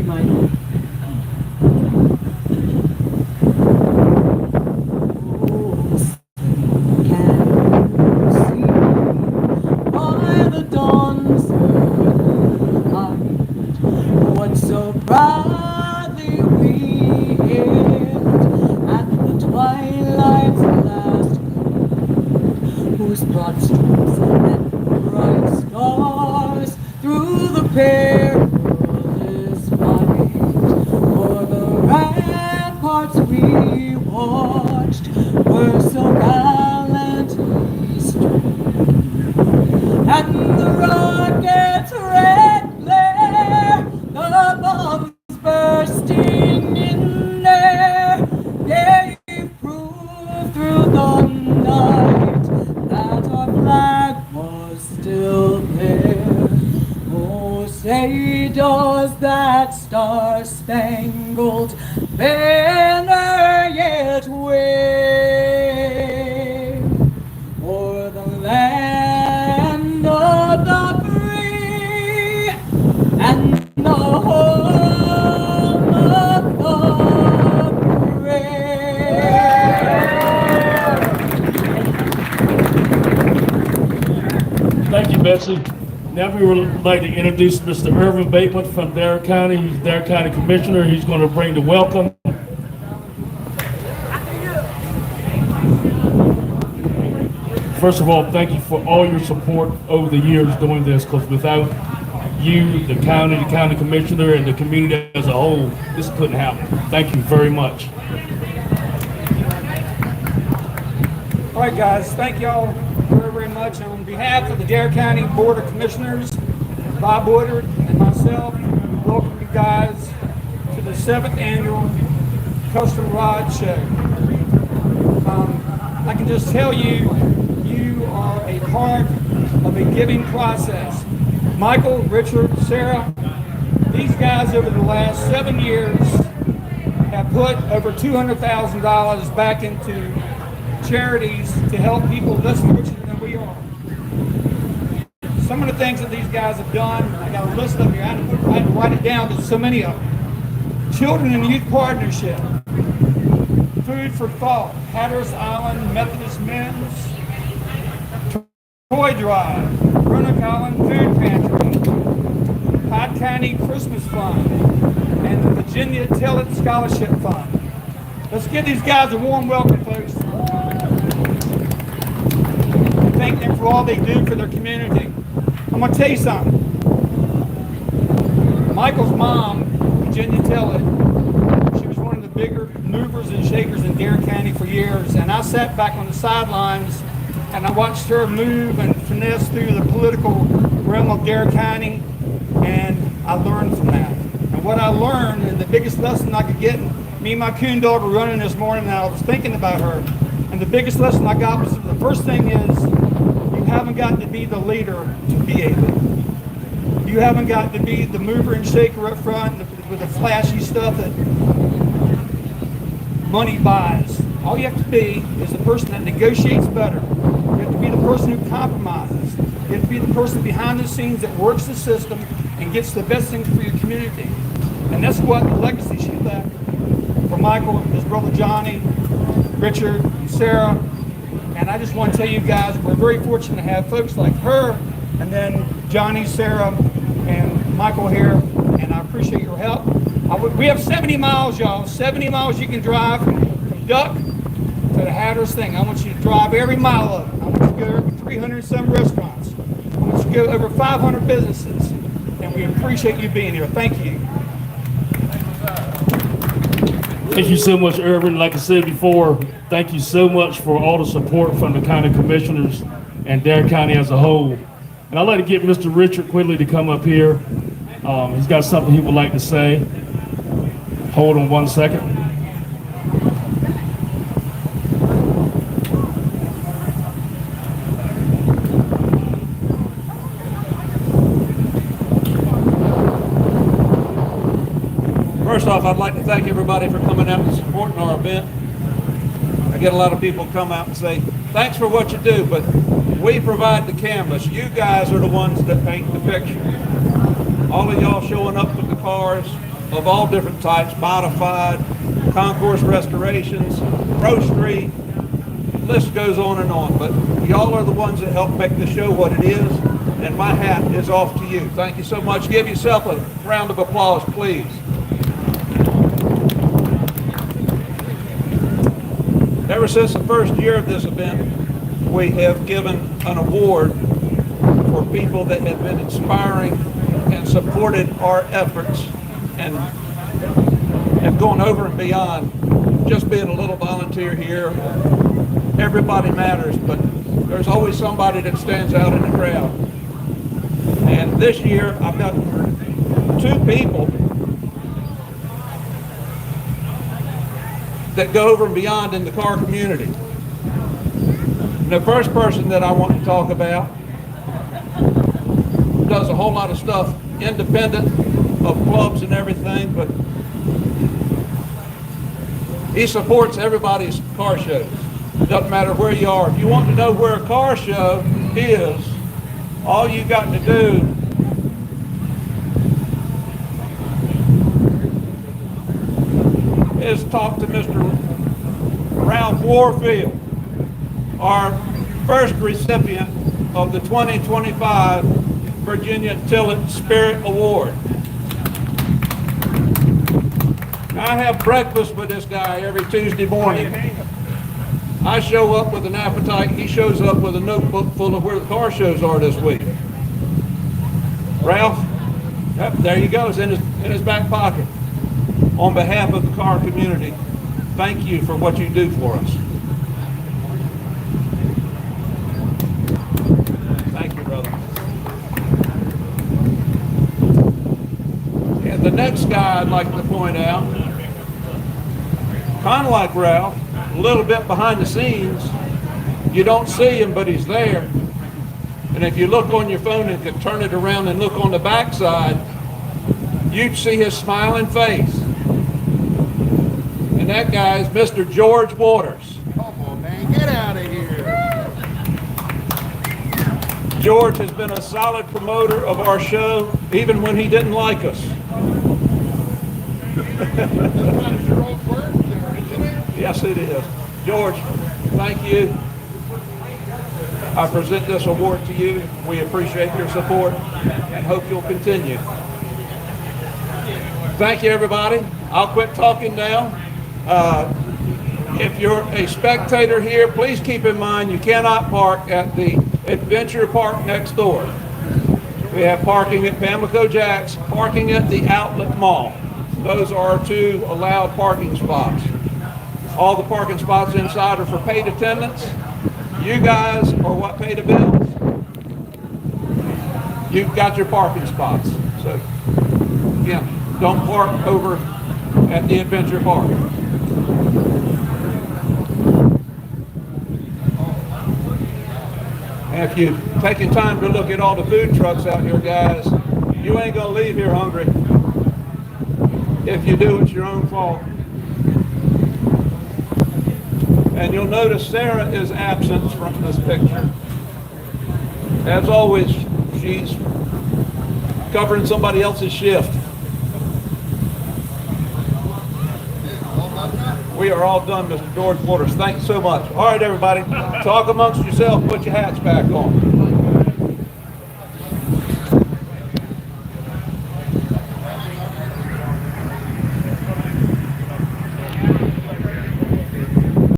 Michael. So proudly we hailed at the twilight's last glow, whose broad streets and bright stars through the perilous fight o'er the ramparts we watched were so gallantly streamed, and the rockets' red glare, the bombs bursting in air, gave proof through the night that our flag was still there. Oh, say does that star-spangled banner yet wave o'er the land of the free and the home of the brave. Thank you, Betsy. Now we would like to introduce Mr. Irvin Bateman from Dare County. He's Dare County Commissioner. He's going to bring the welcome. First of all, thank you for all your support over the years doing this, because without you, the county commissioner, and the community as a whole, this couldn't happen. Thank you very much. All right, guys, thank y'all very, very much. On behalf of the Dare County Board of Commissioners, Bob Woodard and myself, welcome you guys to the 7th Annual Custom Rod Show. I can just tell you, you are a part of a giving process. Michael, Richard, Sarah, these guys over the last 7 years have put over $200,000 back into charities to help people less fortunate than we are. Some of the things that these guys have done, I got a list up here, I had to write it down, there's so many of them. Children and Youth Partnership, Food for Thought, Hatteras Island Methodist Men's, Toy Drive, Roanoke Island Food Pantry, Hyde County Christmas Fund, and the Virginia Tell It Scholarship Fund. Let's give these guys a warm welcome, folks. Thank them for all they do for their community. I'm going to tell you something. Michael's mom, Virginia Tell It, she was one of the bigger movers and shakers in Dare County for years, and I sat back on the sidelines and I watched her move and finesse through the political realm of Dare County, and I learned from that. And what I learned, and the biggest lesson I could get, me and my coon dog were running this morning, and I was thinking about her, and the biggest lesson I got was the first thing is, you haven't got to be the leader to be a leader. You haven't got to be the mover and shaker up front with the flashy stuff that money buys. All you have to be is the person that negotiates better. You have to be the person who compromises. You have to be the person behind the scenes that works the system and gets the best things for your community. And that's what the legacy she left for Michael, his brother Johnny, Richard, and Sarah. And I just want to tell you guys, we're very fortunate to have folks like her, and then Johnny, Sarah, and Michael here, and I appreciate your help. We have 70 miles, y'all. 70 miles you can drive from Duck to the Hatteras thing. I want you to drive every mile of it. I want you to go to over 300 some restaurants. I want you to go to over 500 businesses. And we appreciate you being here. Thank you. Thank you so much, Irvin. Like I said before, thank you so much for all the support from the county commissioners and Dare County as a whole. And I'd like to get Mr. Richard Quigley to come up here. He's got something he would like to say. Hold on one second. First off, I'd like to thank everybody for coming out and supporting our event. I get a lot of people come out and say, thanks for what you do, but we provide the canvas. You guys are the ones that paint the picture. All of y'all showing up with the cars, of all different types, modified, concourse restorations, Pro Street, list goes on and on. But y'all are the ones that help make the show what it is, and my hat is off to you. Thank you so much. Give yourself a round of applause, please. Ever since the first year of this event, we have given an award for people that have been inspiring and supported our efforts and have gone over and beyond just being a little volunteer here. Everybody matters, but there's always somebody that stands out in the crowd. And this year, I've got 2 people that go over and beyond in the car community. And the first person that I want to talk about does a whole lot of stuff independent of clubs and everything, but he supports everybody's car shows. Doesn't matter where you are. If you want to know where a car show is, all you got to do is talk to Mr. Ralph Warfield, our first recipient of the 2025 Virginia Tillett Spirit Award. I have breakfast with this guy every Tuesday morning. I show up with an appetite, he shows up with a notebook full of where the car shows are this week. Ralph, yep, there you go, it's in his back pocket. On behalf of the car community, thank you for what you do for us. Thank you, brother. And the next guy I'd like to point out, kind of like Ralph, a little bit behind the scenes. You don't see him, but he's there. And if you look on your phone and can turn it around and look on the backside, you'd see his smiling face. And that guy is Mr. George Waters. Come on, man, get out of here. George has been a solid promoter of our show, even when he didn't like us. Yes, it is. George, thank you. I present this award to you. We appreciate your support and hope you'll continue. Thank you, everybody. I'll quit talking now. If you're a spectator here, please keep in mind you cannot park at the Adventure Park next door. We have parking at Pamlico Jack's, parking at the Outlet Mall. Those are 2 allowed parking spots. All the parking spots inside are for paid attendance. You guys are what pay the bills. You've got your parking spots. So, again, don't park over at the Adventure Park. And if you've taken time to look at all the food trucks out here, guys, you ain't gonna leave here hungry. If you do, it's your own fault. And you'll notice Sarah is absent from this picture. As always, she's covering somebody else's shift. We are all done, Mr. George Waters. Thank you so much. All right, everybody, talk amongst yourselves, put your hats back on.